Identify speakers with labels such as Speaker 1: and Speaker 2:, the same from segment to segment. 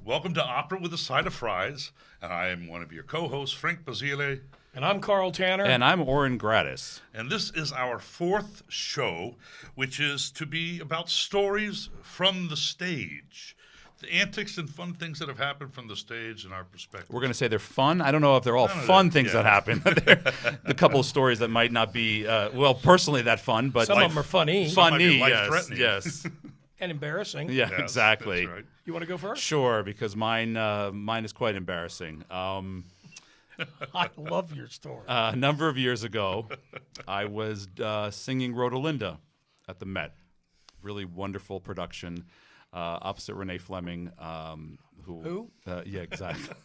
Speaker 1: Welcome to Opera with a Side of Fries, and I am one of your co-hosts, Frank Basile.
Speaker 2: And I'm Carl Tanner.
Speaker 3: And I'm Oren Gratis.
Speaker 1: And this is our fourth show, which is to be about stories from the stage. The antics and fun things that have happened from the stage in our perspective.
Speaker 3: We're going to say they're fun. I don't know if they're all fun things that happen. A couple of stories that might not be, personally that fun. But
Speaker 2: some of them are funny.
Speaker 3: Funny,
Speaker 1: yes.
Speaker 2: And embarrassing.
Speaker 3: Yeah,
Speaker 1: Yes,
Speaker 3: exactly.
Speaker 1: that's right.
Speaker 2: You want to go first?
Speaker 3: Sure, because mine is quite embarrassing.
Speaker 2: I love your story.
Speaker 3: A number of years ago, I was singing Rodelinda at the Met. Really wonderful production. Opposite Renee Fleming,
Speaker 2: Who?
Speaker 3: Yeah, exactly.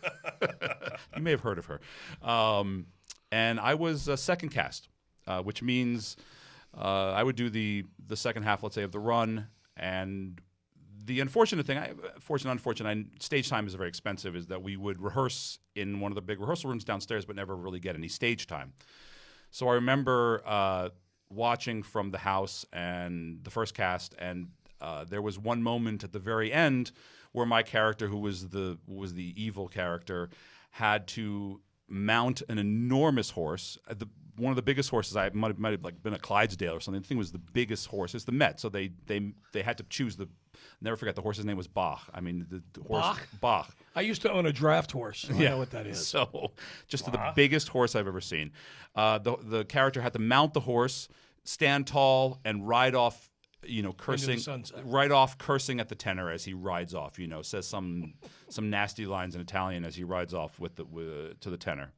Speaker 3: You may have heard of her. And I was second cast, which means I would do the second half, let's say, of the run. And the unfortunate thing, unfortunate, stage time is very expensive, is that we would rehearse in one of the big rehearsal rooms downstairs, but never really get any stage time. So I remember watching from the house and the first cast, and there was one moment at the very end where my character, who was the evil character, had to mount an enormous horse. One of the biggest horses, I might have like been a Clydesdale or something. The thing was the biggest horse. It's the Met, so they had to choose the. Never forget, the horse's name was Bach. I mean, the horse Bach.
Speaker 2: I used to own a draft horse. So I know what that is.
Speaker 3: So, just the biggest horse I've ever seen. The character had to mount the horse, stand tall, and ride off. Cursing cursing at the tenor as he rides off. Says some nasty lines in Italian as he rides off to the tenor.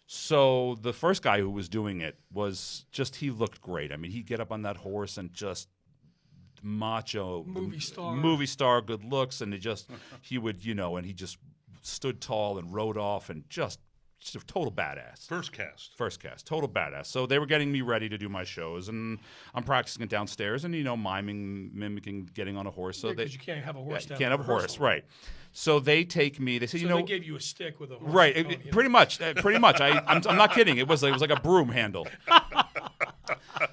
Speaker 3: So the first guy who was doing it he looked great. I mean, he'd get up on that horse and just macho movie star, good looks, and he would and he just stood tall and rode off and just a total badass.
Speaker 1: First cast,
Speaker 3: total badass. So they were getting me ready to do my shows, and I'm practicing it downstairs, and mimicking getting on a horse. So
Speaker 2: because you can't have a horse.
Speaker 3: You can't have a horse, right? So they take me. They say,
Speaker 2: they gave you a stick with a horse.
Speaker 3: Right, pretty much. I'm not kidding. It was like a broom handle.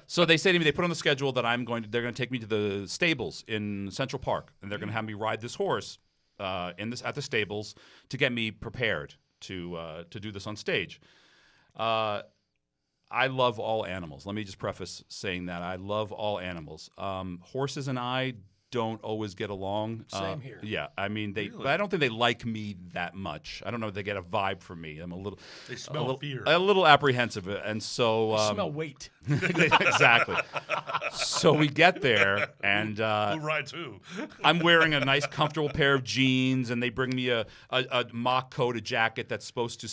Speaker 3: So they say to me, they put on the schedule that they're going to take me to the stables in Central Park, and they're going to have me ride this horse at the stables to get me prepared to do this on stage. I love all animals. Let me just preface saying that I love all animals. Horses and I don't always get along.
Speaker 2: Same here.
Speaker 3: Yeah, I mean
Speaker 1: Really?
Speaker 3: I don't think they like me that much. I don't know if they get a vibe from me. I'm a little.
Speaker 1: They smell fear.
Speaker 3: A little apprehensive, and so
Speaker 2: smell weight.
Speaker 3: Exactly. So we get there, and
Speaker 1: Who rides who?
Speaker 3: I'm wearing a nice, comfortable pair of jeans, and they bring me a mock coat, a jacket that's supposed to,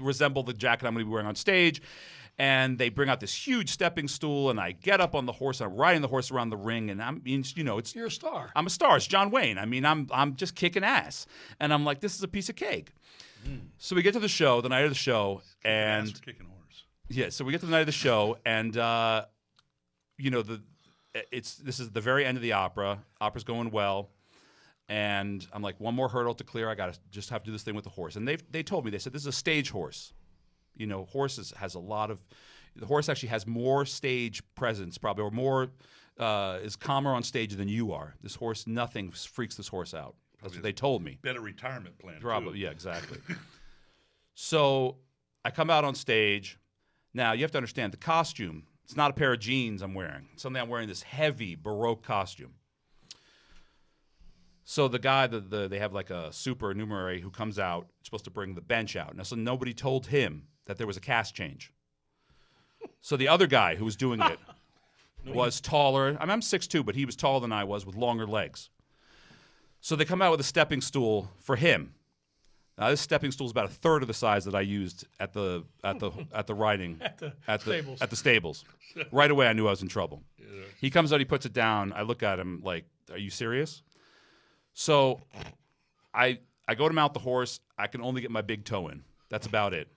Speaker 3: resemble the jacket I'm going to be wearing on stage. And they bring out this huge stepping stool, and I get up on the horse, and I'm riding the horse around the ring, and
Speaker 2: You're a star.
Speaker 3: I'm a star. It's John Wayne. I mean, I'm just kicking ass, and I'm like, this is a piece of cake. So we get to the show, the night of the show, and
Speaker 1: Kicking horse.
Speaker 3: yeah. So we get to the night of the show, and this is the very end of the opera. Opera's going well, and I'm like, one more hurdle to clear. I got to just have to do this thing with the horse. And they told me, they said, this is a stage horse. Horses has a lot of. The horse actually has more stage presence, probably, or more is calmer on stage than you are. This horse, nothing freaks this horse out. That's what they told me.
Speaker 1: Better retirement plan.
Speaker 3: Probably,
Speaker 1: too.
Speaker 3: yeah, exactly. So I come out on stage. Now you have to understand the costume. It's not a pair of jeans I'm wearing. Suddenly I'm wearing this heavy Baroque costume. So the guy, they have like a supernumerary who comes out, supposed to bring the bench out. Now, so nobody told him that there was a cast change. So the other guy who was doing it was taller. I mean, I'm 6'2", but he was taller than I was with longer legs. So they come out with a stepping stool for him. Now this stepping stool is about a third of the size that I used at the riding
Speaker 2: at the
Speaker 3: stables. Right away, I knew I was in trouble. Yeah. He comes out, he puts it down. I look at him like, "Are you serious?" So I go to mount the horse. I can only get my big toe in. That's about it.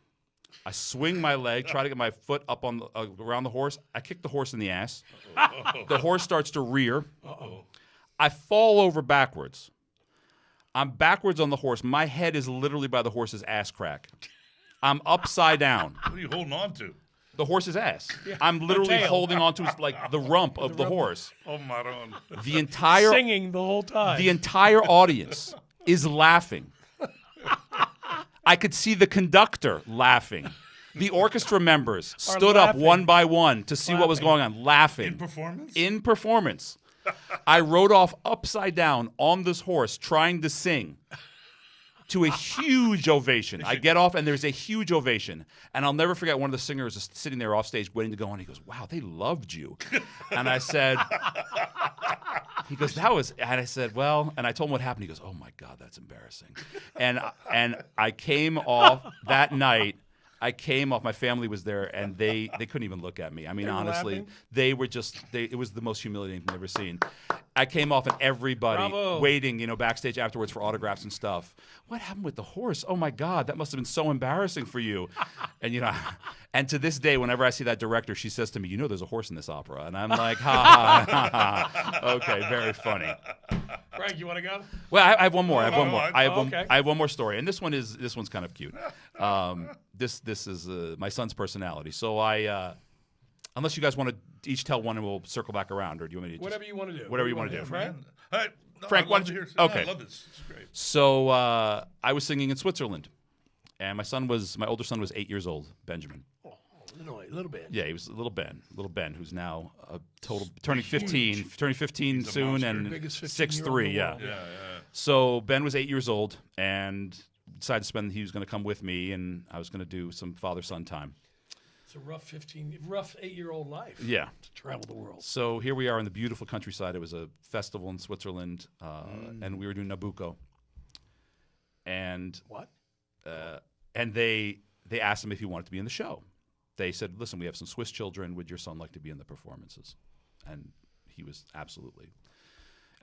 Speaker 3: I swing my leg, try to get my foot up on around the horse. I kick the horse in the ass. The horse starts to rear. I fall over backwards. I'm backwards on the horse. My head is literally by the horse's ass crack. I'm upside down.
Speaker 1: What are you holding on to?
Speaker 3: the horse's ass. I'm literally
Speaker 2: tail.
Speaker 3: holding onto like the rump of the horse.
Speaker 1: Oh, Maron.
Speaker 3: The entire
Speaker 2: Singing the whole time.
Speaker 3: the entire audience is laughing. I could see the conductor laughing. The orchestra members stood up
Speaker 2: laughing.
Speaker 3: one by one to see what was going on, laughing.
Speaker 1: In performance?
Speaker 3: In performance. I rode off upside down on this horse trying to sing to a huge ovation. I get off and there's a huge ovation. And I'll never forget one of the singers is sitting there off stage waiting to go on. He goes, wow, they loved you. And I said, he goes, that was, and I said, well, and I told him what happened. He goes, oh my God, that's embarrassing. And I came off that night. I came off. My family was there, and they couldn't even look at me. I mean,
Speaker 2: They were
Speaker 3: honestly,
Speaker 2: laughing?
Speaker 3: they were just. It was the most humiliating thing I've ever seen. I came off, and everybody
Speaker 2: Bravo.
Speaker 3: waiting, backstage afterwards for autographs and stuff. What happened with the horse? Oh my God, that must have been so embarrassing for you. And and to this day, whenever I see that director, she says to me, there's a horse in this opera, and I'm like, ha ha ha ha. Okay, very funny.
Speaker 2: Frank, you want to go?
Speaker 3: Well, I have one more. I have one more.
Speaker 2: Okay.
Speaker 3: I have one more story, and this one's kind of cute. This is my son's personality. So unless you guys want to each tell one, and we'll circle back around, or do you want me to?
Speaker 2: Whatever you want to do.
Speaker 3: Whatever you want to do.
Speaker 2: Frank?
Speaker 1: Hey, no,
Speaker 3: Frank,
Speaker 1: I'd
Speaker 3: why
Speaker 1: love
Speaker 3: don't
Speaker 1: to
Speaker 3: you-
Speaker 1: hear-
Speaker 3: okay.
Speaker 1: I love this. It's great.
Speaker 3: So I was singing in Switzerland, and my older son was 8 years old, Benjamin.
Speaker 2: Oh, little bit.
Speaker 3: Yeah, he was little Ben, who's now turning 15 soon, and
Speaker 2: Biggest
Speaker 3: 6'3".
Speaker 2: 15-year-old in the
Speaker 3: Yeah.
Speaker 2: world.
Speaker 1: Yeah.
Speaker 3: So Ben was 8 years old, and decided he was going to come with me, and I was going to do some father-son time.
Speaker 2: It's a rough 8-year-old life.
Speaker 3: Yeah.
Speaker 2: To travel the world.
Speaker 3: So here we are in the beautiful countryside. It was a festival in Switzerland, and we were doing Nabucco. And
Speaker 2: What?
Speaker 3: and they asked him if he wanted to be in the show. They said, listen, we have some Swiss children. Would your son like to be in the performances? And he was absolutely.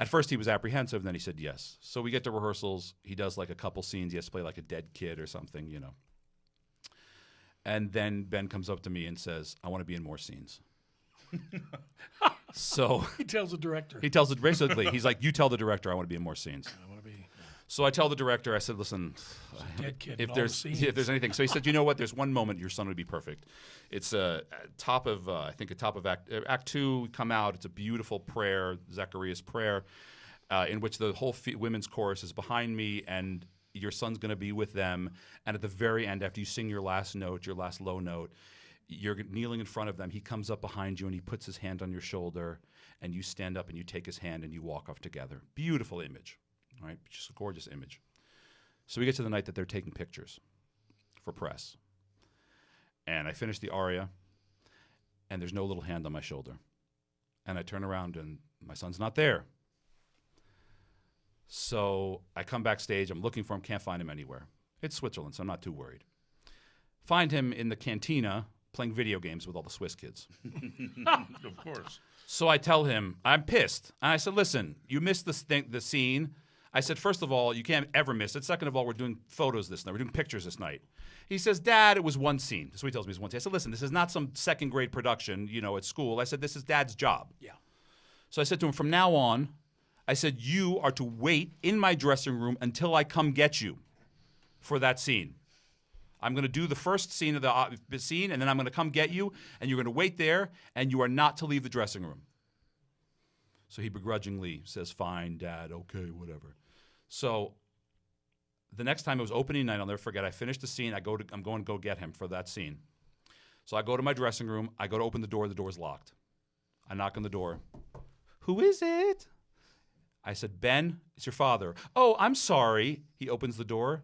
Speaker 3: At first, he was apprehensive. Then he said yes. So we get to rehearsals. He does like a couple scenes. He has to play like a dead kid or something, And then Ben comes up to me and says, I want to be in more scenes. So
Speaker 2: He tells the director.
Speaker 3: he tells it basically, he's like, you tell the director I want to be in more scenes.
Speaker 2: I want to be
Speaker 3: So I tell the director, I said, listen,
Speaker 2: a dead kid in
Speaker 3: if
Speaker 2: all the
Speaker 3: there's
Speaker 2: scenes.
Speaker 3: anything. So he said, you know what? There's one moment your son would be perfect. It's top of Act 2. We come out. It's a beautiful prayer, Zechariah's prayer, in which the whole women's chorus is behind me, and your son's going to be with them. And at the very end, after you sing your last note, your last low note, you're kneeling in front of them. He comes up behind you and he puts his hand on your shoulder, and you stand up and you take his hand and you walk off together. Beautiful image. All right, just a gorgeous image. So we get to the night that they're taking pictures for press. And I finish the aria, and there's no little hand on my shoulder. And I turn around, and my son's not there. So I come backstage. I'm looking for him, can't find him anywhere. It's Switzerland, so I'm not too worried. Find him in the cantina playing video games with all the Swiss kids.
Speaker 1: Of course.
Speaker 3: So I tell him, I'm pissed. And I said, listen, you missed the scene. I said, first of all, you can't ever miss it. Second of all, we're doing photos this night. We're doing pictures this night. He says, Dad, it was one scene. So he tells me it's one scene. I said, listen, this is not some second grade production, at school. I said, this is Dad's job.
Speaker 2: Yeah.
Speaker 3: So I said to him, from now on, I said, you are to wait in my dressing room until I come get you for that scene. I'm going to do the first scene of the scene, and then I'm going to come get you, and you're going to wait there, and you are not to leave the dressing room. So he begrudgingly says, fine, Dad, okay, whatever. So the next time it was opening night, I'll never forget, I finished the scene. I'm going to go get him for that scene. So I go to my dressing room. I go to open the door's locked. I knock on the door. Who is it? I said, Ben, it's your father. Oh, I'm sorry. He opens the door.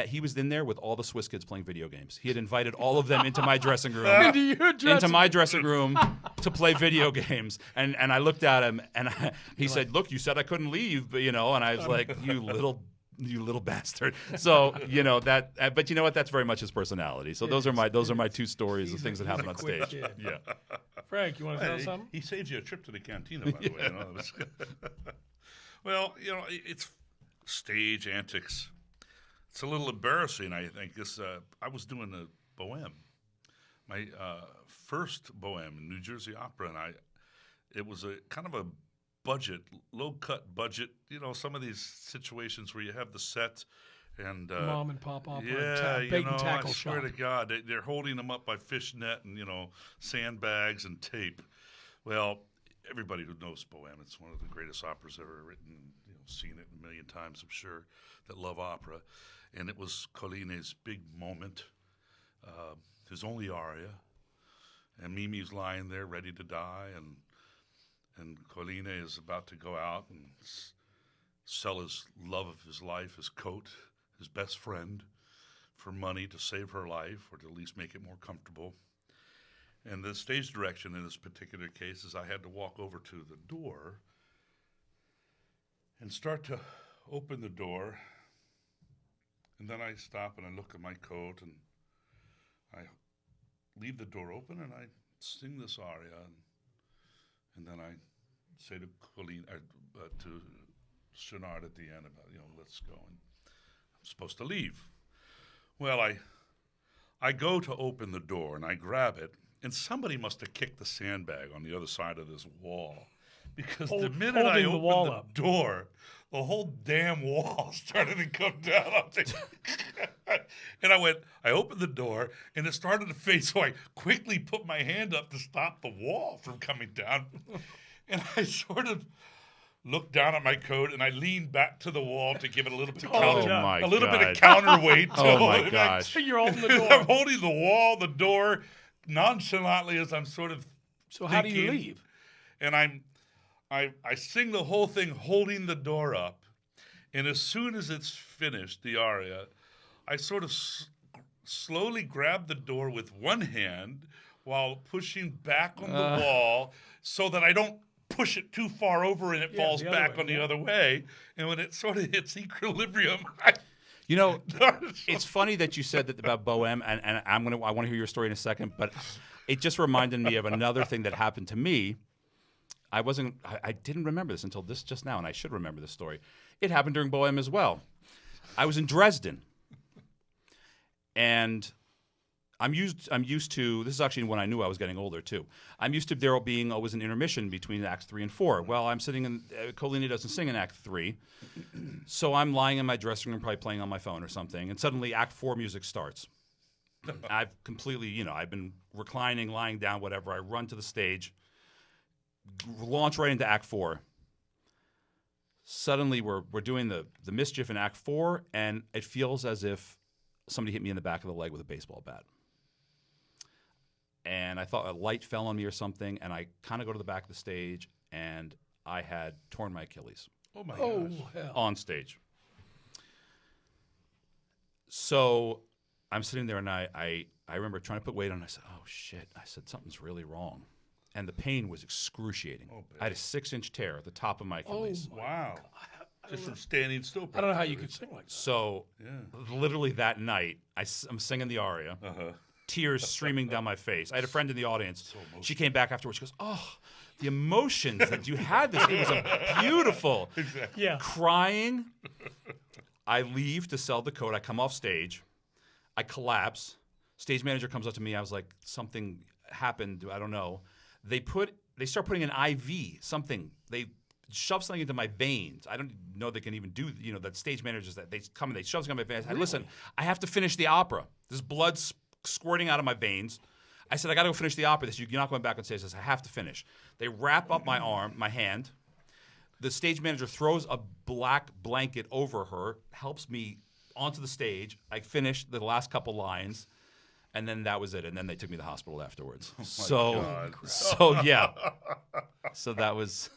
Speaker 3: He was in there with all the Swiss kids playing video games. He had invited all of them into my dressing room. Into my dressing room to play video games. And I looked at him, and he said, look, you said I couldn't leave, and I was like, you little bastard. So, that, but you know what? That's very much his personality. So those are my two stories of things that happen on stage.
Speaker 2: Kid.
Speaker 3: Yeah.
Speaker 2: Frank, you want to tell something?
Speaker 1: He saves you a trip to the cantina, by the way. Well, it's stage antics. It's a little embarrassing, I think. I was doing a Bohème, my first Bohème in New Jersey Opera, and it was a kind of a budget, low-cut budget. Some of these situations where you have the set And
Speaker 2: Mom and pop opera,
Speaker 1: yeah,
Speaker 2: bait
Speaker 1: you
Speaker 2: and
Speaker 1: know,
Speaker 2: tackle
Speaker 1: I swear
Speaker 2: shop.
Speaker 1: to God, they're holding them up by fishnet and sandbags and tape. Well, everybody who knows Bohème, it's one of the greatest operas ever written. Seen it a million times, I'm sure, that love opera. And it was Colline's big moment, his only aria. And Mimi's lying there ready to die, and Colline is about to go out and sell his love of his life, his coat, his best friend, for money to save her life or to at least make it more comfortable. And the stage direction in this particular case is I had to walk over to the door and start to open the door. And then I stop and I look at my coat and I leave the door open and I sing this aria. And then I say to Colline, to Chenard at the end about, let's go. And I'm supposed to leave. Well, I go to open the door and I grab it, and somebody must have kicked the sandbag on the other side of this wall, because the minute I
Speaker 2: holding the wall
Speaker 1: opened
Speaker 2: up.
Speaker 1: the door, the whole damn wall started to come down. And I opened the door, and it started to fade, so I quickly put my hand up to stop the wall from coming down. And I sort of looked down at my coat, and I leaned back to the wall to give it a little bit of
Speaker 3: Oh my
Speaker 1: a little bit of
Speaker 3: God.
Speaker 1: counterweight.
Speaker 3: Oh my
Speaker 1: And
Speaker 3: gosh.
Speaker 2: You're holding the door.
Speaker 1: I'm holding the wall, the door, nonchalantly as I'm sort of
Speaker 2: So how do you
Speaker 1: thinking.
Speaker 2: leave?
Speaker 1: And I sing the whole thing holding the door up, and as soon as it's finished, the aria, I sort of slowly grab the door with one hand while pushing back on the wall so that I don't push it too far over and it falls
Speaker 2: the other
Speaker 1: back
Speaker 2: way,
Speaker 1: on the
Speaker 2: yeah.
Speaker 1: other way. And when it sort of hits equilibrium,
Speaker 3: It's funny that you said that about Bohème, and I want to hear your story in a second, but it just reminded me of another thing that happened to me. I didn't remember this until this just now, and I should remember this story. It happened during Bohème as well. I was in Dresden, and I'm used to, this is actually when I knew I was getting older too. I'm used to there being always an intermission between acts 3 and 4. Well, I'm sitting in, Colline doesn't sing in act 3. So I'm lying in my dressing room, probably playing on my phone or something. And suddenly act 4 music starts. I've completely, I've been reclining, lying down, whatever. I run to the stage, launch right into act 4. Suddenly we're doing the mischief in act 4, and it feels as if somebody hit me in the back of the leg with a baseball bat. And I thought a light fell on me or something, and I kind of go to the back of the stage, and I had torn my Achilles
Speaker 1: oh my
Speaker 2: Oh,
Speaker 1: gosh.
Speaker 2: hell.
Speaker 3: on stage. So I'm sitting there, and I remember trying to put weight on. I said, "Oh shit!" I said, "Something's really wrong," and the pain was excruciating. I had a 6-inch tear at the top of my Achilles.
Speaker 1: Wow. Just from standing still.
Speaker 2: I don't know how you could sing like that.
Speaker 3: So literally that night, I'm singing the aria. Tears streaming down my face. I had a friend in the audience. She came back afterwards. She goes, "Oh, the emotions that you had this. It was a beautiful."
Speaker 2: Yeah.
Speaker 3: Crying. I leave to sell the coat. I come off stage. I collapse. Stage manager comes up to me. I was like, something happened. I don't know. They start putting an IV, something. They shove something into my veins. I don't know they can even do, that stage managers, that they come and they shove something into my veins.
Speaker 2: Really?
Speaker 3: Listen, I have to finish the opera. There's blood squirting out of my veins. I said, I got to go finish the opera. They said, "You're not going back on stage." I said, "I have to finish." They wrap up my hand. The stage manager throws a black blanket over her, helps me onto the stage. I finished the last couple lines, and then that was it. And then they took me to the hospital afterwards. So yeah. So that's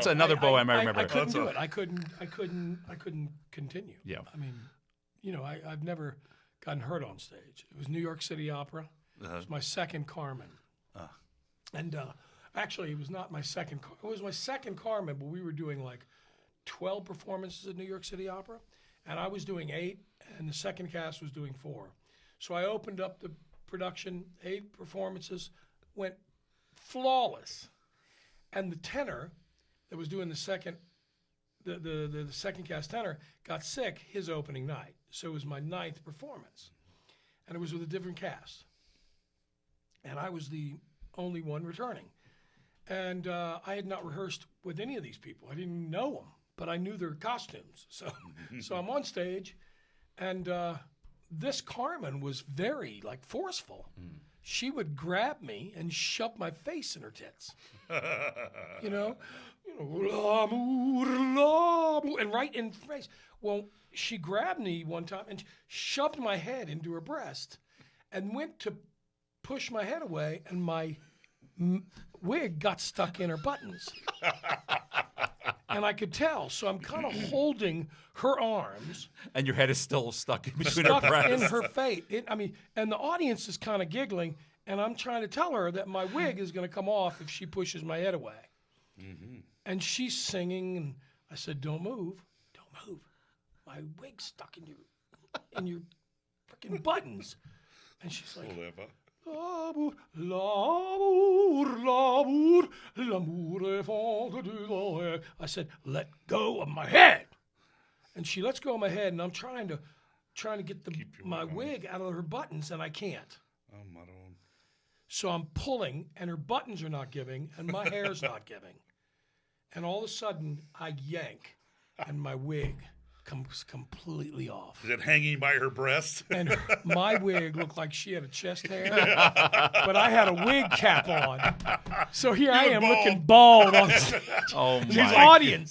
Speaker 3: another Bohème I remember.
Speaker 2: I couldn't do it. I couldn't continue.
Speaker 3: Yeah.
Speaker 2: I mean, I've never gotten hurt on stage. It was New York City Opera. It was my second Carmen. And actually, it was not my second. It was my second Carmen, but we were doing like 12 performances at New York City Opera, and I was doing 8, and the second cast was doing 4. So I opened up the production, 8 performances, went flawless, and the tenor that was doing the second cast tenor got sick his opening night. So it was my 9th performance, and it was with a different cast, and I was the only one returning. And I had not rehearsed with any of these people. I didn't know them. but I knew their costumes. So I'm on stage, and this Carmen was very like forceful. She would grab me and shove my face in her tits. L'amour, l'amour, and right in the face. Well, she grabbed me one time and shoved my head into her breast and went to push my head away, and my wig got stuck in her buttons. And I could tell, so I'm kind of holding her arms.
Speaker 3: And your head is still stuck in between her
Speaker 2: Stuck
Speaker 3: breasts.
Speaker 2: in her face. And the audience is kind of giggling, and I'm trying to tell her that my wig is going to come off if she pushes my head away. And she's singing, and I said, "Don't move, don't move. My wig's stuck in your freaking buttons." And she's like, "L'amour, l'amour, l'amour, l'amour est fond de l'oreille." I said, "Let go of my head." And she lets go of my head, and I'm trying to get my wig out of her buttons, and I can't.
Speaker 1: Oh, Maron.
Speaker 2: So I'm pulling, and her buttons are not giving, and my hair's not giving. And all of a sudden, I yank, and my wig comes completely off.
Speaker 1: Is it hanging by her breast?
Speaker 2: And my wig looked like she had a chest hair, but I had a wig cap on. So here I am looking bald on stage.
Speaker 3: Oh
Speaker 2: The
Speaker 3: my!
Speaker 2: audience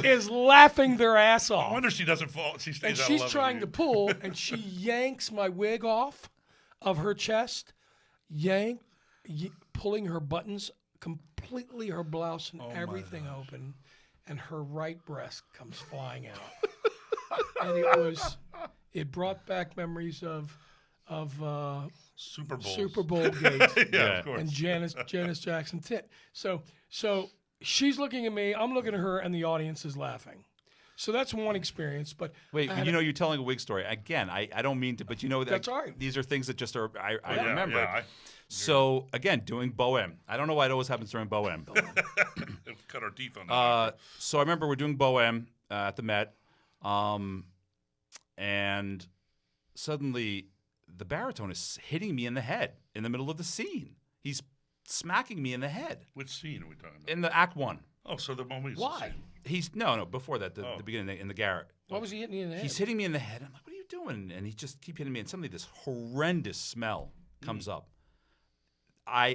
Speaker 2: is laughing their ass
Speaker 1: I
Speaker 2: off.
Speaker 1: wonder she doesn't fall. She stays
Speaker 2: And
Speaker 1: out
Speaker 2: she's
Speaker 1: of
Speaker 2: trying to pull, and she yanks my wig off of her chest, pulling her buttons completely, her blouse and everything open, and her right breast comes flying out. And it brought back memories of
Speaker 1: Super Bowl.
Speaker 2: Super Bowl gate
Speaker 1: Yeah, of course.
Speaker 2: and Janice Jackson tit. So she's looking at me, I'm looking at her, and the audience is laughing. So that's one experience. But
Speaker 3: Wait, you're telling a wig story again. I don't mean to, but that
Speaker 2: That's all right.
Speaker 3: these are things that just are I
Speaker 1: Yeah,
Speaker 3: remember.
Speaker 1: yeah,
Speaker 3: So again, doing Bohème. I don't know why it always happens during Bohème.
Speaker 1: cut our teeth on that.
Speaker 3: So I remember we're doing Bohème at the Met, and suddenly the baritone is hitting me in the head in the middle of the scene. He's smacking me in the head
Speaker 1: Which scene are we talking about?
Speaker 3: in the Act 1.
Speaker 1: Oh, so the moment.
Speaker 2: why?
Speaker 3: He's no before that, the beginning in the garret.
Speaker 2: Why was he hitting you in the head?
Speaker 3: He's hitting me in the head. I'm like, what are you doing? And he just keep hitting me, and suddenly this horrendous smell comes up.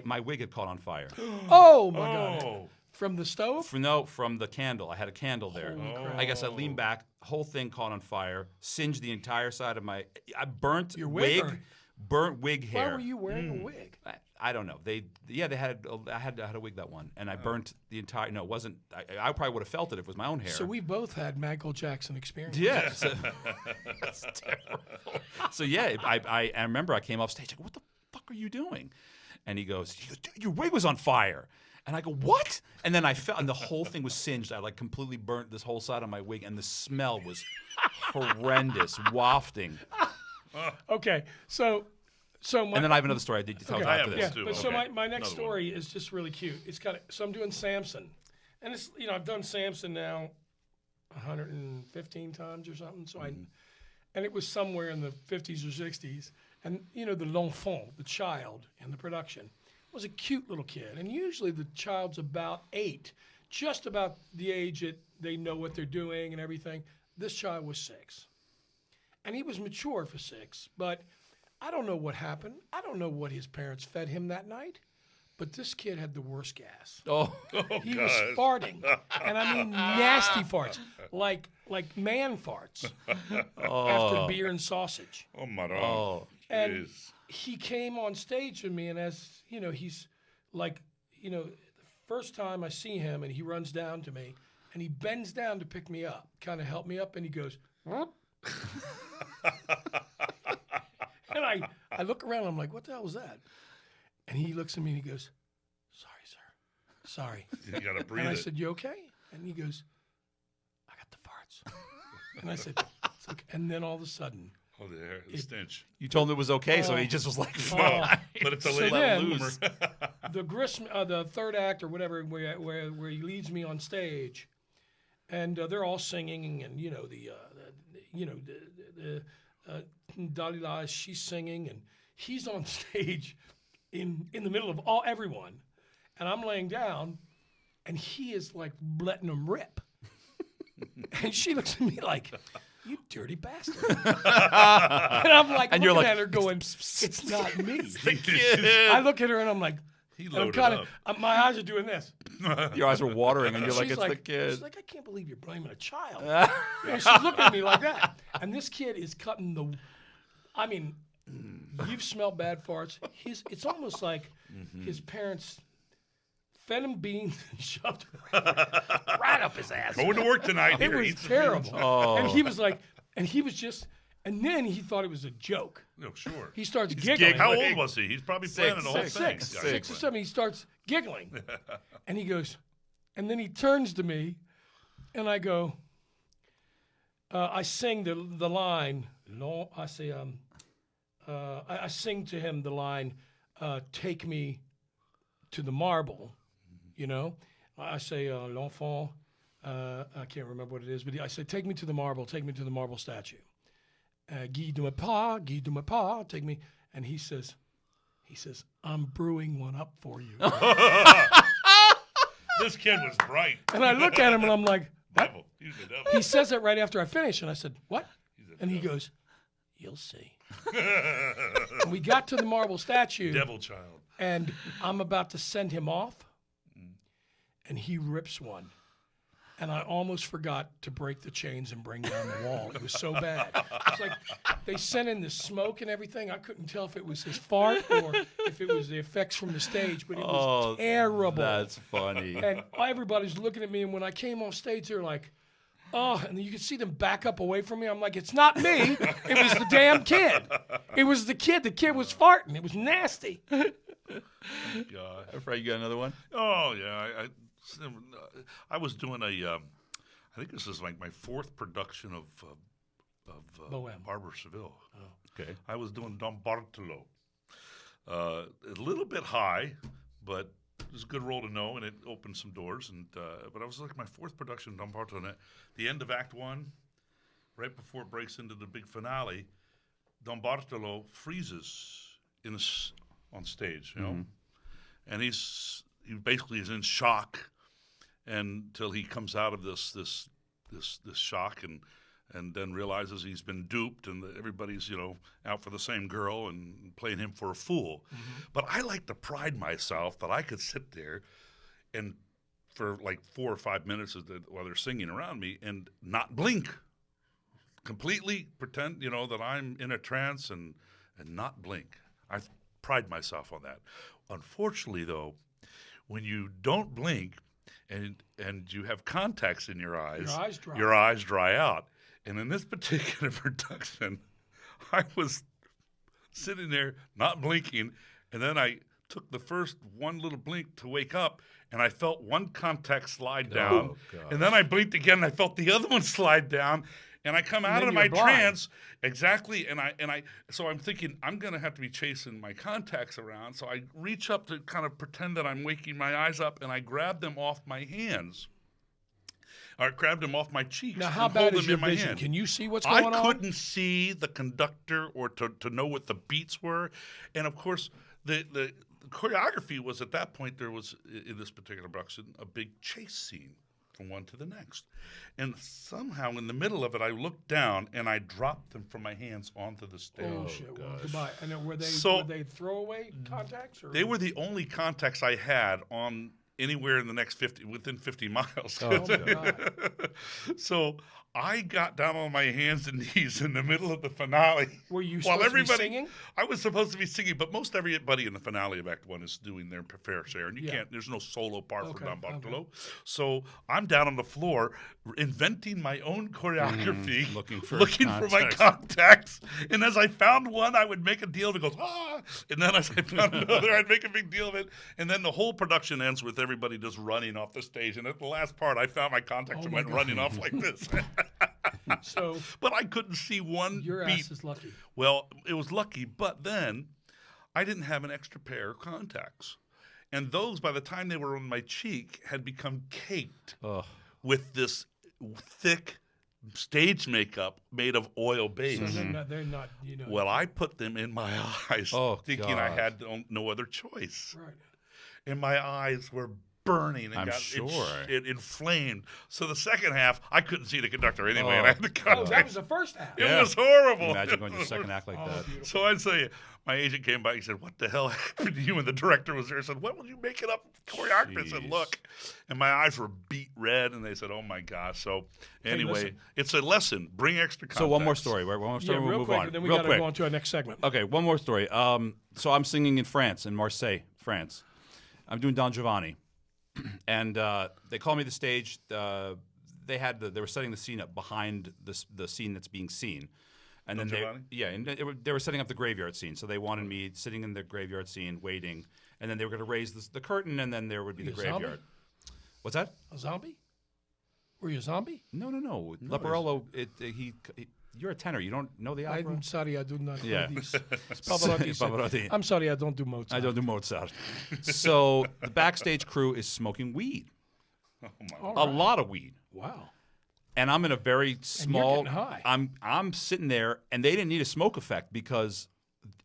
Speaker 3: My wig had caught on fire.
Speaker 2: Oh my God!
Speaker 1: Oh.
Speaker 2: From the stove?
Speaker 3: From the candle. I had a candle there.
Speaker 2: Holy crap.
Speaker 3: I guess I leaned back. Whole thing caught on fire. Singed the entire side of my. I burnt
Speaker 2: Your wig or-
Speaker 3: burnt wig hair.
Speaker 2: Why were you wearing a wig?
Speaker 3: I don't know. They had. I had a wig that one, and I burnt the entire. No, it wasn't. I probably would have felt it if it was my own hair.
Speaker 2: So we both had Michael Jackson experience.
Speaker 3: Yeah, that's terrible. So yeah, I remember I came off stage. I go, what the fuck are you doing? And he goes, dude, your wig was on fire. And I go, what? And then I felt, and the whole thing was singed. I like completely burnt this whole side of my wig, and the smell was horrendous, wafting.
Speaker 2: Okay, so my,
Speaker 3: And then I have another story I did tell
Speaker 2: Okay.
Speaker 3: after
Speaker 1: I
Speaker 3: this.
Speaker 2: yeah,
Speaker 1: have too.
Speaker 2: but so
Speaker 1: Okay.
Speaker 2: my next
Speaker 1: Another one.
Speaker 2: story is just really cute. It's got so I'm doing Samson, and it's I've done Samson now 115 times or something. So and it was somewhere in the 50s or 60s, and the l'enfant, the child in the production, was a cute little kid, and usually the child's about 8, just about the age that they know what they're doing and everything. This child was 6, and he was mature for 6, but I don't know what happened. I don't know what his parents fed him that night, but this kid had the worst gas.
Speaker 3: Oh,
Speaker 2: He was farting, and I mean nasty farts, like man farts after beer and sausage.
Speaker 1: Oh, Maron.
Speaker 3: oh.
Speaker 2: And
Speaker 1: Jeez.
Speaker 2: he came on stage with me, and as he's like, the first time I see him, and he runs down to me, and he bends down to pick me up, kind of help me up, and he goes, "Whoop." And I look around, I'm like, what the hell was that? And he looks at me and he goes, "Sorry, sir. Sorry."
Speaker 1: You got to breathe
Speaker 2: And I
Speaker 1: it.
Speaker 2: said, "You okay?" And he goes, "I got the farts." And I said, "It's okay." And then all of a sudden,
Speaker 1: Oh, the hair, the stench.
Speaker 3: You told him it was okay, so he just was like, fine.
Speaker 1: But it's a
Speaker 2: So
Speaker 1: late
Speaker 2: then-
Speaker 1: bloomer.
Speaker 2: the third act or whatever, where he leads me on stage, and they're all singing, and Dalila, she's singing, and he's on stage in the middle of everyone, and I'm laying down, and he is like letting them rip. And she looks at me like, you dirty bastard. And I'm like,
Speaker 3: And
Speaker 2: looking
Speaker 3: you're like,
Speaker 2: at her going, it's not me.
Speaker 1: Kid.
Speaker 2: I look at her and I'm like,
Speaker 1: He
Speaker 2: and I'm
Speaker 1: loaded
Speaker 2: kind
Speaker 1: up.
Speaker 2: of, my eyes are doing this.
Speaker 3: Your eyes were watering, and you're like,
Speaker 2: She's
Speaker 3: it's the kid.
Speaker 2: She's like, I can't believe you're blaming a child. She's looking at me like that. And this kid is cutting the, I mean, you've smelled bad farts. It's almost like his parents fed him beans and shoved it right up his ass.
Speaker 1: Going to work tonight.
Speaker 2: It
Speaker 1: Here,
Speaker 2: was
Speaker 1: eat some
Speaker 2: terrible.
Speaker 1: beans.
Speaker 3: Oh.
Speaker 2: And he was like, and he was just, and then he thought it was a joke.
Speaker 1: No, sure.
Speaker 2: He starts giggling.
Speaker 1: How old was he? He's probably planning the whole thing.
Speaker 2: Six or seven. He starts giggling, and he goes, and then he turns to me, and I go, I sing the line. No, I say, I sing to him the line, "Take me to the marble," you know. I say, "L'enfant," I can't remember what it is, but I say, "Take me to the marble. Take me to the marble statue." Guide-moi pas, take me. And he says, I'm brewing one up for you.
Speaker 1: This kid was bright.
Speaker 2: And I look at him and I'm like, what?
Speaker 1: Devil. He's the devil.
Speaker 2: He says it right after I finish. And I said, what? And he goes, you'll see. And we got to the marble statue.
Speaker 1: Devil child.
Speaker 2: And I'm about to send him off. And he rips one. And I almost forgot to break the chains and bring down the wall. It was so bad. It's like they sent in the smoke and everything. I couldn't tell if it was his fart or if it was the effects from the stage, but it was terrible.
Speaker 3: That's funny.
Speaker 2: And everybody's looking at me, and when I came off stage, they're like, oh, and you could see them back up away from me. I'm like, it's not me. It was the damn kid. It was the kid. The kid was farting. It was nasty.
Speaker 1: God.
Speaker 3: Fred, you got another one?
Speaker 1: Oh, yeah. I was doing I think this is like my fourth production of
Speaker 2: Bohème.
Speaker 1: Barber Seville.
Speaker 3: Okay.
Speaker 1: I was doing Don Bartolo. A little bit high, but it was a good role to know, and it opened some doors. And but I was like my fourth production of Don Bartolo. And at the end of Act 1, right before it breaks into the big finale, Don Bartolo freezes on stage, you know, and he basically is in shock until he comes out of this shock and then realizes he's been duped and that everybody's, you know, out for the same girl and playing him for a fool. But I like to pride myself that I could sit there and for like 4 or 5 minutes while they're singing around me and not blink. Completely pretend, you know, that I'm in a trance and not blink. I pride myself on that. Unfortunately, though, when you don't blink and you have contacts in your eyes dry out. And in this particular production, I was sitting there not blinking, and then I took the first one little blink to wake up, and I felt one contact slide down, and then I blinked again, and I felt the other one slide down, and I come out of my trance exactly, so I'm thinking I'm gonna have to be chasing my contacts around. So I reach up to kind of pretend that I'm waking my eyes up, and I grab them off my hands. I grabbed them off my cheeks.
Speaker 2: Now, how
Speaker 1: and
Speaker 2: bad
Speaker 1: hold
Speaker 2: is
Speaker 1: them
Speaker 2: your
Speaker 1: in my
Speaker 2: vision?
Speaker 1: hand.
Speaker 2: Can you see what's going on?
Speaker 1: I couldn't see the conductor or to know what the beats were, and of course the choreography was at that point. There was in this particular production a big chase scene from one to the next. And somehow in the middle of it, I looked down and I dropped them from my hands onto the stage.
Speaker 2: Oh, shit. Well, goodbye. And were they throwaway contacts? Or?
Speaker 1: They were the only contacts I had on anywhere in the next within 50 miles.
Speaker 2: Oh, my God.
Speaker 1: So I got down on my hands and knees in the middle of the finale.
Speaker 2: Were you supposed to be singing?
Speaker 1: I was supposed to be singing, but most everybody in the finale of Act 1 is doing their fair share, and you can't. There's no solo part for Don Bartolo. Okay. So I'm down on the floor inventing my own choreography, looking for my contacts. And as I found one, I would make a deal of it. Goes and then as I found another, I'd make a big deal of it. And then the whole production ends with everybody just running off the stage. And at the last part, I found my contacts and went running off like this. But I couldn't see one
Speaker 2: Your
Speaker 1: beat.
Speaker 2: ass is lucky.
Speaker 1: Well, it was lucky, but then I didn't have an extra pair of contacts. And those, by the time they were on my cheek, had become caked with this thick stage makeup made of oil base.
Speaker 2: So they're not, you know.
Speaker 1: Well, I put them in my eyes thinking I had no other choice.
Speaker 2: Right.
Speaker 1: And my eyes were burning and
Speaker 3: I'm
Speaker 1: got
Speaker 3: sure.
Speaker 1: it inflamed. So the second half, I couldn't see the conductor anyway, and I had to cut.
Speaker 2: Oh, that was the first half.
Speaker 1: It was horrible.
Speaker 3: Imagine going to the second act like that.
Speaker 2: Beautiful.
Speaker 1: So I'd say my agent came by. He said, "What the hell happened to you?" And the director was there. I said, "What was you making up choreography?" I said,
Speaker 3: Jeez.
Speaker 1: "Look," and my eyes were beat red. And they said, "Oh my gosh!" So anyway,
Speaker 2: listen.
Speaker 1: it's a lesson. Bring extra context.
Speaker 3: So one more story. One more story.
Speaker 2: Yeah,
Speaker 3: we'll
Speaker 2: real
Speaker 3: move
Speaker 2: quick,
Speaker 3: on.
Speaker 2: and then we
Speaker 3: real
Speaker 2: got to
Speaker 3: quick.
Speaker 2: go on to our next segment.
Speaker 3: Okay, one more story. So I'm singing in France, in Marseille, France. I'm doing Don Giovanni, and they call me to the stage. They were setting the scene up behind the scene that's being seen, and
Speaker 1: Don
Speaker 3: then
Speaker 1: Giovanni?
Speaker 3: they were setting up the graveyard scene. So they wanted me sitting in the graveyard scene, waiting, and then they were going to raise the curtain, and then there would be the
Speaker 2: You a zombie?
Speaker 3: graveyard. What's that?
Speaker 2: A zombie? Were you a zombie?
Speaker 3: No. Leporello. You're a tenor. You don't know the opera.
Speaker 2: I'm sorry, I do not
Speaker 3: Yeah.
Speaker 2: know these. It's Pavarotti said,
Speaker 3: Pavarotti.
Speaker 2: I'm sorry, I don't do Mozart.
Speaker 3: I don't do Mozart. So the backstage crew is smoking weed,
Speaker 1: Oh my
Speaker 2: All
Speaker 3: a
Speaker 2: right.
Speaker 3: lot of weed,
Speaker 2: Wow.
Speaker 3: and I'm in a very small.
Speaker 2: getting high.
Speaker 3: I'm sitting there, and they didn't need a smoke effect because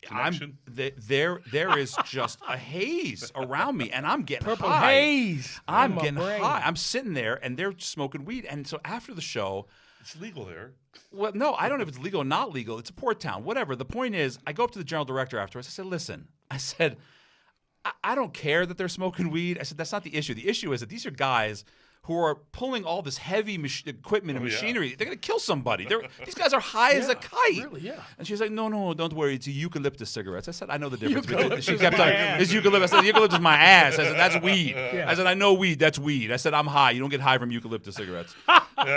Speaker 1: Connection?
Speaker 3: there is just a haze around me, and I'm getting
Speaker 2: Purple
Speaker 3: high.
Speaker 2: haze.
Speaker 3: I'm
Speaker 2: in my
Speaker 3: getting
Speaker 2: brain.
Speaker 3: high. I'm sitting there, and they're smoking weed, and so after the show.
Speaker 1: It's legal there.
Speaker 3: Well, no, I don't know if it's legal or not legal. It's a port town, whatever. The point is, I go up to the general director afterwards. I said, listen, I don't care that they're smoking weed. I said, that's not the issue. The issue is that these are guys who are pulling all this heavy equipment and
Speaker 1: yeah.
Speaker 3: machinery. They're going to kill somebody. These guys are high as a kite.
Speaker 2: Really, yeah.
Speaker 3: And she's like, no, don't worry. It's eucalyptus cigarettes. I said, I know the difference.
Speaker 2: Eucalyptus
Speaker 3: She
Speaker 2: is
Speaker 3: kept
Speaker 2: my
Speaker 3: on,
Speaker 2: ass.
Speaker 3: it's eucalyptus. I said, eucalyptus is my ass. I said, that's weed.
Speaker 2: Yeah.
Speaker 3: I said, I know weed. That's weed. I said, I'm high. You don't get high from eucalyptus cigarettes.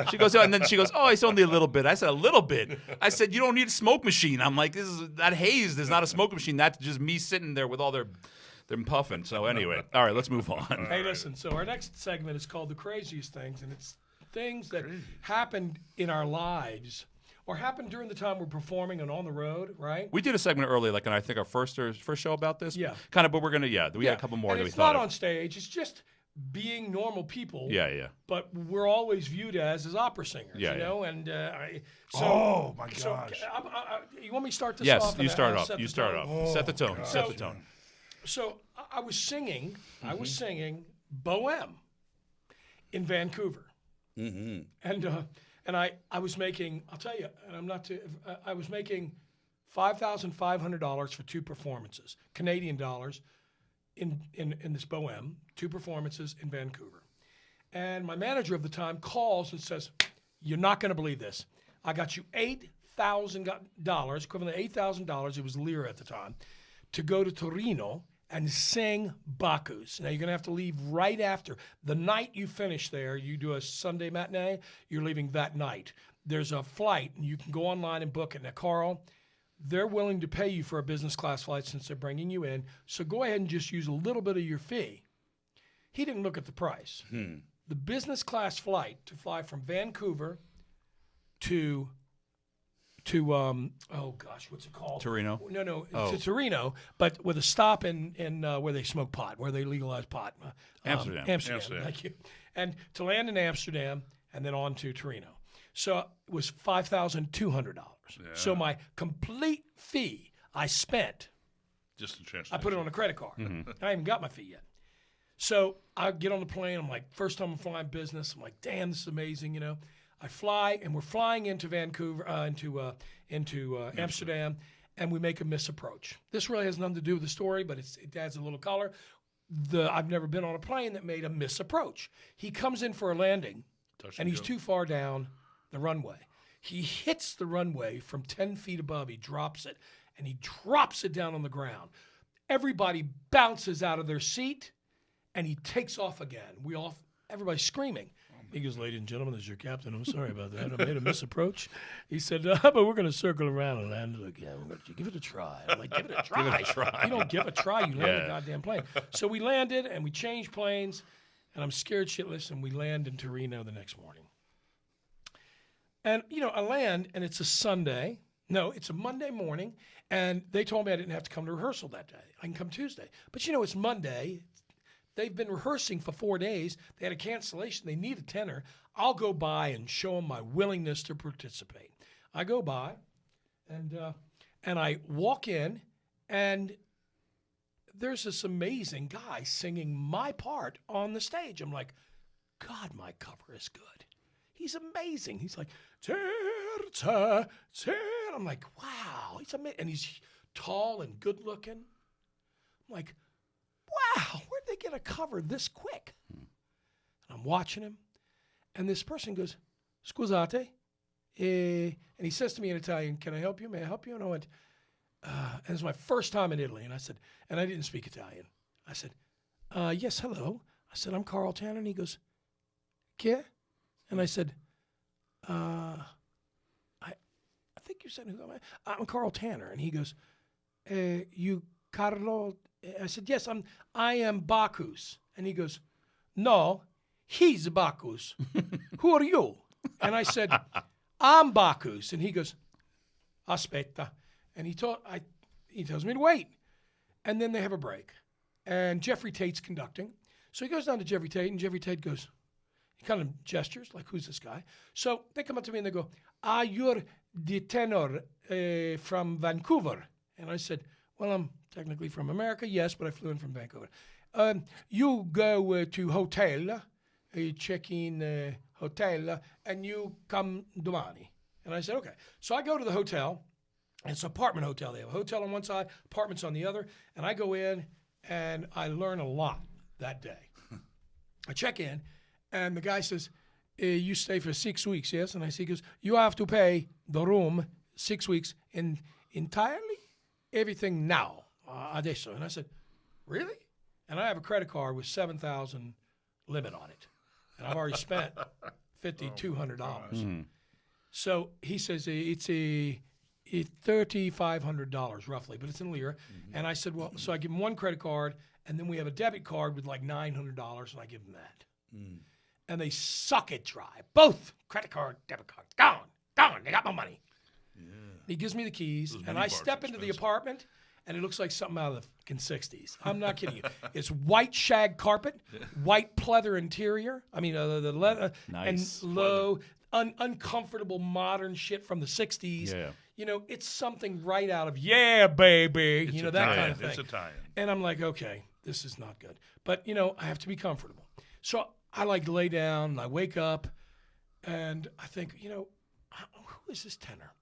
Speaker 3: She goes, oh, and then she goes, oh, it's only a little bit. I said, a little bit. I said, you don't need a smoke machine. I'm like, that haze is not a smoke machine. That's just me sitting there with all their puffing. So anyway, all right, let's move on.
Speaker 2: Hey, listen, so our next segment is called The Craziest Things, and it's things that happened in our lives or happened during the time we're performing and on the road, right?
Speaker 3: We did a segment earlier, like, and I think our first show about this.
Speaker 2: Yeah.
Speaker 3: Kind of, but we're going to, we had a couple more
Speaker 2: and
Speaker 3: that we
Speaker 2: it's
Speaker 3: thought
Speaker 2: not
Speaker 3: of.
Speaker 2: on stage. It's just being normal people.
Speaker 3: Yeah.
Speaker 2: But we're always viewed as opera singers,
Speaker 3: Yeah,
Speaker 2: you
Speaker 3: yeah.
Speaker 2: know? And
Speaker 1: Oh, my
Speaker 2: so,
Speaker 1: gosh.
Speaker 2: you want me to start this
Speaker 3: Yes,
Speaker 2: off?
Speaker 3: you
Speaker 2: and
Speaker 3: start
Speaker 2: I'll
Speaker 3: off.
Speaker 2: set
Speaker 3: You
Speaker 2: the
Speaker 3: start
Speaker 2: tone?
Speaker 3: off. Set the tone. Set the
Speaker 2: So-
Speaker 3: tone.
Speaker 2: So I was singing. I was singing Bohème in Vancouver, and I was making. I'll tell you, and I'm not. I was making $5,500 for 2 performances, Canadian dollars, in this Bohème, 2 performances in Vancouver, and my manager of the time calls and says, "You're not going to believe this. I got you $8,000, equivalent to $8,000. It was lira at the time, to go to Torino and sing Bacchus. Now, you're going to have to leave right after. The night you finish there, you do a Sunday matinee, you're leaving that night. There's a flight, and you can go online and book it. Now, Carl, they're willing to pay you for a business class flight since they're bringing you in, so go ahead and just use a little bit of your fee." He didn't look at the price. The business class flight to fly from Vancouver to oh gosh, what's it called?
Speaker 3: Torino?
Speaker 2: No,
Speaker 3: Oh.
Speaker 2: to Torino, but with a stop in where they smoke pot, where they legalize pot.
Speaker 3: Amsterdam.
Speaker 2: Amsterdam, thank you. And to land in Amsterdam and then on to Torino. So it was $5,200. So my complete fee I spent,
Speaker 1: Just a chance.
Speaker 2: I put it on a credit card. I haven't got my fee yet. So I get on the plane. I'm like, first time I'm flying business. I'm like, damn, this is amazing, you know. I fly, and we're flying into Vancouver, into Amsterdam, and we make a misapproach. This really has nothing to do with the story, but it adds a little color. I've never been on a plane that made a misapproach. He comes in for a landing, and he's too far down the runway. He hits the runway from 10 feet above. He drops it, and he drops it down on the ground. Everybody bounces out of their seat, and he takes off again. Everybody's screaming. He goes, "Ladies and gentlemen, this is your captain. I'm sorry about that. I made a misapproach." He said, "But we're going to circle around and land it again. We're going to give it a try." I'm like, "Give it a try.
Speaker 3: Give it a try.
Speaker 2: You don't give a try. You land a goddamn plane." So we landed, and we changed planes, and I'm scared shitless, and we land in Torino the next morning. And, you know, I land, and it's a Sunday. No, it's a Monday morning, and they told me I didn't have to come to rehearsal that day. I can come Tuesday. But, you know, it's Monday. They've been rehearsing for 4 days. They had a cancellation. They need a tenor. I'll go by and show them my willingness to participate. I go by, and I walk in, and there's this amazing guy singing my part on the stage. I'm like, God, my cover is good. He's amazing. He's like, terza, terza. I'm like, wow, he's amazing. And he's tall and good looking. I'm like, wow, where'd they get a cover this quick? And I'm watching him. And this person goes, scusate. And he says to me in Italian, can I help you? May I help you? And I went, and it's my first time in Italy. And I said, and I didn't speak Italian. I said, yes, hello. I said, I'm Carl Tanner. And he goes, che? And I said, I think you said, who am I? I'm Carl Tanner. And he goes, you Carlo? I said, yes, I am Bacchus. And he goes, no, he's Bacchus. Who are you? And I said, I'm Bacchus. And he goes, aspetta. And he tells me to wait. And then they have a break. And Jeffrey Tate's conducting. So he goes down to Jeffrey Tate, and Jeffrey Tate goes, he kind of gestures, like, who's this guy? So they come up to me and they go, you're the tenor from Vancouver. And I said, well, I'm technically from America, yes, but I flew in from Vancouver. You go to hotel, check in hotel, and you come domani. And I said, okay. So I go to the hotel, and it's an apartment hotel. They have a hotel on one side, apartments on the other, and I go in, and I learn a lot that day. I check in, and the guy says, you stay for 6 weeks, yes? And he goes, you have to pay the room 6 weeks entirely, everything now, adesso. And I said, really? And I have a credit card with $7,000 limit on it. And I've already spent $5,200. So he says, it's $3,500 roughly, but it's in lira. And I said, well, so I give him one credit card, and then we have a debit card with like $900, and I give him that. And they suck it dry. Both credit card, debit card, gone. They got my money. Yeah. He gives me the keys, and I step into the apartment, and it looks like something out of the fucking 60s. I'm not kidding you. It's white shag carpet, white pleather interior. I mean, the leather,
Speaker 3: nice.
Speaker 2: And low, uncomfortable modern shit from the 60s.
Speaker 3: Yeah.
Speaker 2: You know, it's something right out of, yeah, baby.
Speaker 1: It's
Speaker 2: you know,
Speaker 1: Italian.
Speaker 2: that kind of thing.
Speaker 1: It's Italian.
Speaker 2: And I'm like, okay, this is not good. But, you know, I have to be comfortable. So I like lay down, and I wake up, and I think, you know, who is this tenor?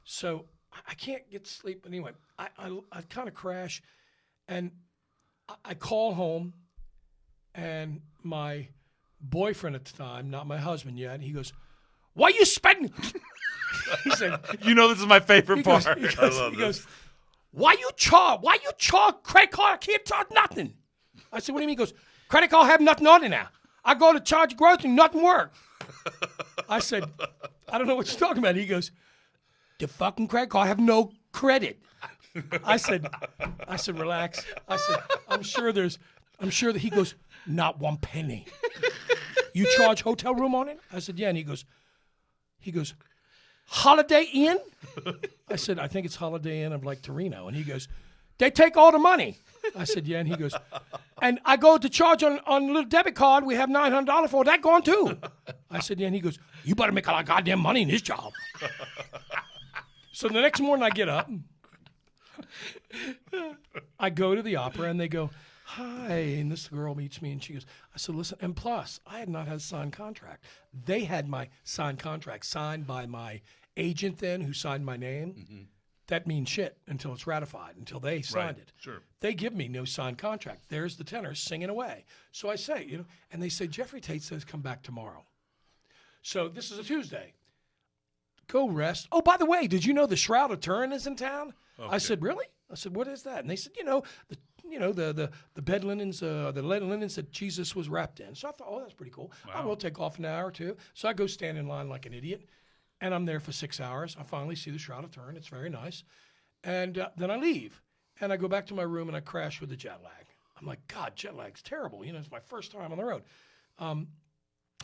Speaker 2: So I can't get to sleep. But anyway, I kind of crash, and I call home, and my boyfriend at the time, not my husband yet, he goes, why you spending? He said,
Speaker 3: You know this is my favorite part.
Speaker 2: he goes, why you charge credit card? I can't charge nothing. I said, what do you mean? He goes, credit card have nothing on it now. I go to charge grocery, nothing work. I said, I don't know what you're talking about. He goes, the fucking credit card have no credit. I said, relax. I said, I'm sure that he goes, not one penny. You charge hotel room on it? I said, yeah. And he goes, Holiday Inn? I said, I think it's Holiday Inn of like Torino. And he goes, they take all the money. I said, yeah. And he goes, and I go to charge on a little debit card. We have $900 for that gone too. I said, yeah. And he goes, you better make a lot of goddamn money in this job. So the next morning I get up. I go to the opera, and they go, hi. And this girl meets me, and she goes, I said, listen, and plus, I had not had a signed contract. They had my signed contract signed by my agent then, who signed my name. That means shit until it's ratified, until they signed it.
Speaker 1: Sure.
Speaker 2: They give me no signed contract. There's the tenor singing away. So I say, you know, and they say, Jeffrey Tate says come back tomorrow. So this is a Tuesday. Go rest. Oh, by the way, did you know the Shroud of Turin is in town? Okay. I said, really? I said, what is that? And they said, the bed linens, the linens that Jesus was wrapped in. So I thought, oh, that's pretty cool. Wow. I will take off an hour or two. So I go stand in line like an idiot, and I'm there for 6 hours. I finally see the Shroud of Turin. It's very nice. And then I leave, and I go back to my room, and I crash with the jet lag. I'm like, God, jet lag's terrible. You know, it's my first time on the road.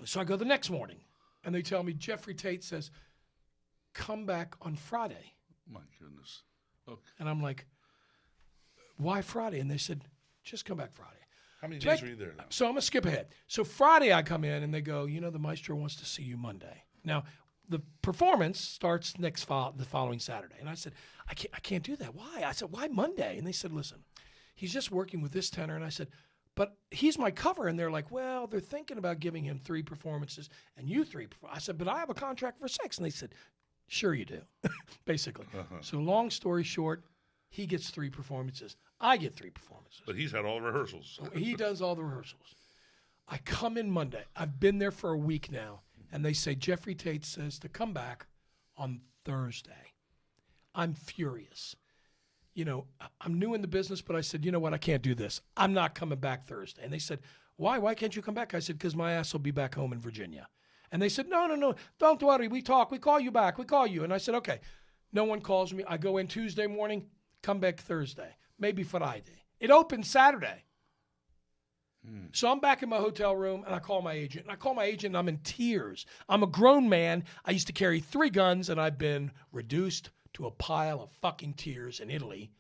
Speaker 2: So I go the next morning, and they tell me Jeffrey Tate says, come back on Friday.
Speaker 1: My goodness. Okay.
Speaker 2: And I'm like, why Friday? And they said, just come back Friday.
Speaker 1: How many days were you there now?
Speaker 2: So I'm going to skip ahead. So Friday I come in, and they go, you know, the maestro wants to see you Monday. Now, the performance starts the following Saturday. And I said, I can't do that. Why? I said, why Monday? And they said, listen, he's just working with this tenor. And I said, but he's my cover. And they're like, well, they're thinking about giving him 3 performances and you 3. I said, but I have a contract for 6. And they said, sure you do, basically. So long story short, he gets 3 performances. I get 3 performances.
Speaker 1: But he's had all the rehearsals.
Speaker 2: He does all the rehearsals. I come in Monday. I've been there for a week now. And they say, Jeffrey Tate says to come back on Thursday. I'm furious. You know, I'm new in the business, but I said, you know what? I can't do this. I'm not coming back Thursday. And they said, why? Why can't you come back? I said, because my ass will be back home in Virginia. And they said, no, don't worry. We talk. We call you back. We call you. And I said, okay. No one calls me. I go in Tuesday morning, come back Thursday, maybe Friday. It opens Saturday. So I'm back in my hotel room, and I call my agent. And I call my agent, and I'm in tears. I'm a grown man. I used to carry 3 guns, and I've been reduced to a pile of fucking tears in Italy.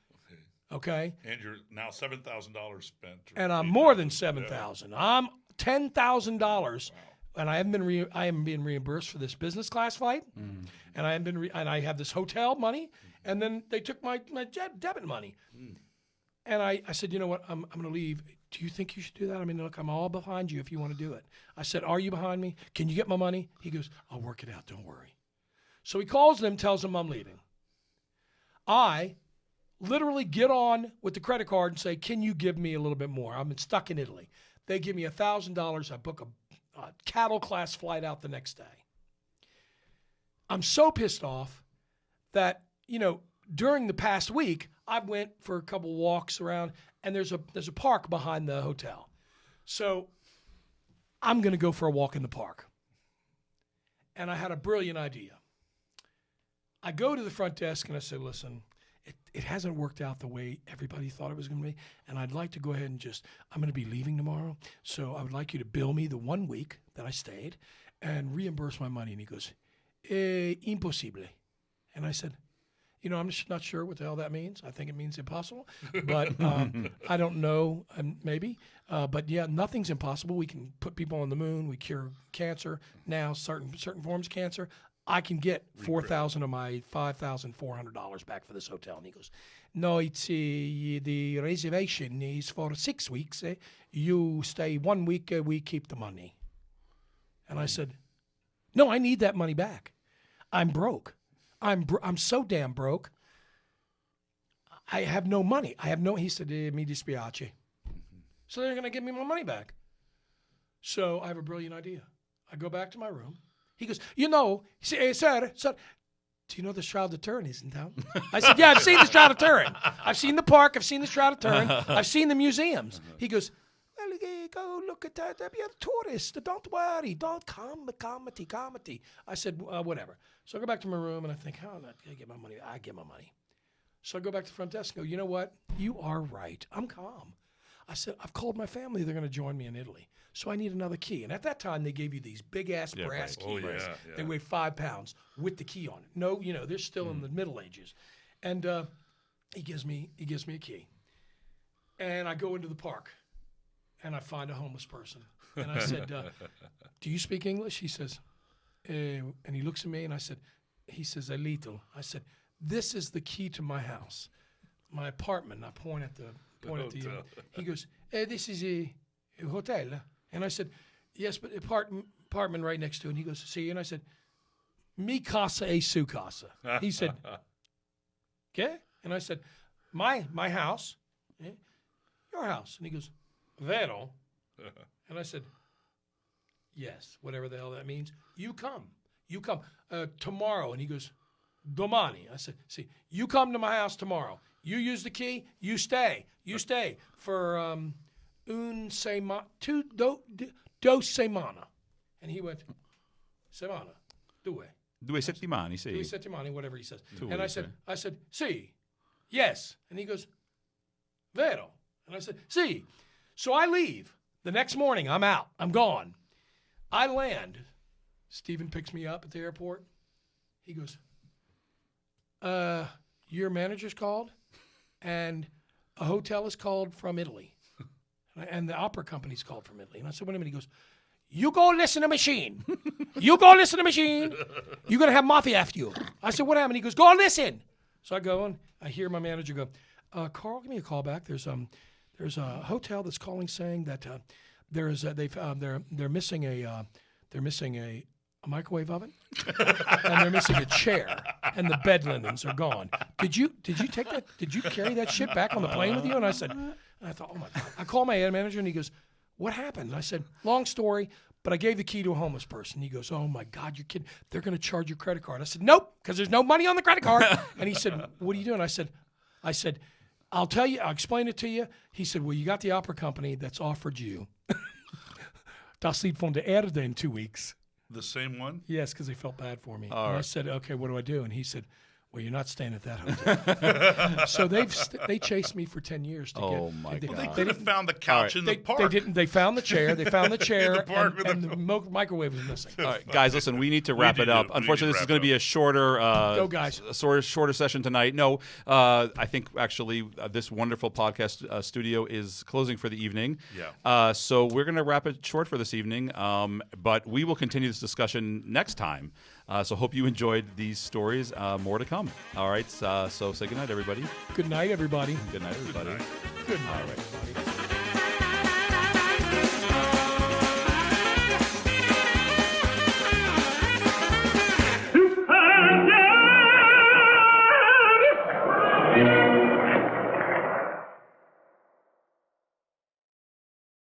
Speaker 2: Okay?
Speaker 1: And you're now $7,000 spent.
Speaker 2: And I'm more than $7,000. I'm $10,000.
Speaker 1: Wow.
Speaker 2: And I haven't been reimbursed for this business class flight, and I haven't been and I have this hotel money, and then they took my debit money, and I said, you know what, I'm going to leave. Do you think you should do that? I mean, look, I'm all behind you if you want to do it. I said, are you behind me? Can you get my money? He goes, I'll work it out. Don't worry. So he calls them, tells them I'm leaving. I literally get on with the credit card and say, can you give me a little bit more? I'm stuck in Italy. They give me $1,000. I book a cattle class flight out the next day. I'm so pissed off that, you know, during the past week, I went for a couple walks around, and there's a park behind the hotel. So I'm going to go for a walk in the park. And I had a brilliant idea. I go to the front desk and I say, listen, it hasn't worked out the way everybody thought it was going to be, and I'd like to go ahead and I'm going to be leaving tomorrow, so I would like you to bill me the 1 week that I stayed and reimburse my money. And he goes, impossible. And I said, you know, I'm just not sure what the hell that means. I think it means impossible, but I don't know, maybe. But yeah, nothing's impossible. We can put people on the moon. We cure cancer now, certain forms of cancer. I can get $4,000 of my $5,400 back for this hotel. And he goes, no, it's the reservation is for 6 weeks. You stay 1 week, we keep the money. And I said, no, I need that money back. I'm broke. I'm so damn broke. I have no money. He said, mi dispiace. So they're going to give me my money back. So I have a brilliant idea. I go back to my room. He goes, you know, sir, do you know the Shroud of Turin is in town? I said, yeah, I've seen the Shroud of Turin. I've seen the park. I've seen the Shroud of Turin. I've seen the museums. He goes, well, go look at that. There'll be a tourist. Don't worry. Don't comedy. I said, whatever. So I go back to my room, and I think, how am I going to get my money? I get my money. So I go back to the front desk and go, you know what? You are right. I'm calm. I said, I've called my family. They're going to join me in Italy. So I need another key. And at that time, they gave you these big-ass brass keys.
Speaker 1: Oh, yeah.
Speaker 2: They weigh 5 pounds with the key on it. No, you know, they're still in the Middle Ages. And he gives me a key. And I go into the park, and I find a homeless person. And I said, do you speak English? He says, and he looks at me, and he says, a little. I said, this is the key to my house, my apartment. I point at the he goes, this is a hotel. And I said, yes, but apartment right next to it. And he goes, see? And I said, mi casa e su casa. He said, okay? And I said, my house, your house. And he goes, vero. And I said, yes, whatever the hell that means. You come tomorrow. And he goes, domani. I said, see, you come to my house tomorrow. You use the key. You stay for dos semana. And he went, semana, due.
Speaker 3: 2 settimane, sì.
Speaker 2: 2 settimane, whatever he says.
Speaker 3: 2
Speaker 2: and
Speaker 3: weeks,
Speaker 2: I said, sì, yes. And he goes, vero. And I said, sì. So I leave. The next morning, I'm out. I'm gone. I land. Stephen picks me up at the airport. He goes, your manager's called, and a hotel is called from Italy. And the opera company's called from Italy. And I said, wait a minute. He goes, you go listen to the machine. You go listen to the machine. You're going to have mafia after you. I said, what happened? He goes, go listen. So I go and I hear my manager go, Carl, give me a call back. There's a hotel that's calling saying that they're missing a microwave oven and they're missing a chair and the bed linens are gone. Did you take that? Did you carry that shit back on the plane with you? And I thought, oh my God. I called my ad manager and he goes, what happened? And I said, long story, but I gave the key to a homeless person. He goes, oh my God, you're kidding. They're going to charge your credit card. I said, nope, because there's no money on the credit card. And he said, what are you doing? I said, I'll tell you, I'll explain it to you. He said, well, you got the opera company that's offered you Das Lied von der Erde in 2 weeks.
Speaker 1: The same one?
Speaker 2: Yes, because they felt bad for me.
Speaker 3: All
Speaker 2: and I
Speaker 3: right.
Speaker 2: said, okay, what do I do? And he said, well, you're not staying at that hotel. So they chased me for 10 years to
Speaker 3: Oh,
Speaker 2: get.
Speaker 3: my
Speaker 2: they-
Speaker 3: God.
Speaker 1: They
Speaker 3: They
Speaker 1: could have found the couch in the
Speaker 2: They
Speaker 1: park.
Speaker 2: didn't. They found the chair. They found the chair,
Speaker 1: park with
Speaker 2: and the microwave was missing.
Speaker 3: All right, guys, listen, we need to wrap
Speaker 1: need
Speaker 3: it up.
Speaker 1: to- we need
Speaker 3: Unfortunately,
Speaker 1: to
Speaker 3: this is
Speaker 1: wrap
Speaker 3: going
Speaker 1: it
Speaker 3: to be a shorter,
Speaker 2: Go, guys.
Speaker 3: shorter session tonight. No, I think actually this wonderful podcast studio is closing for the evening.
Speaker 1: Yeah.
Speaker 3: So we're going to wrap it short for this evening, but we will continue this discussion next time. So hope you enjoyed these stories. More to come. All right, so say goodnight, everybody.
Speaker 2: Good night, everybody.
Speaker 3: Good night, everybody.
Speaker 2: Good night.
Speaker 3: All right.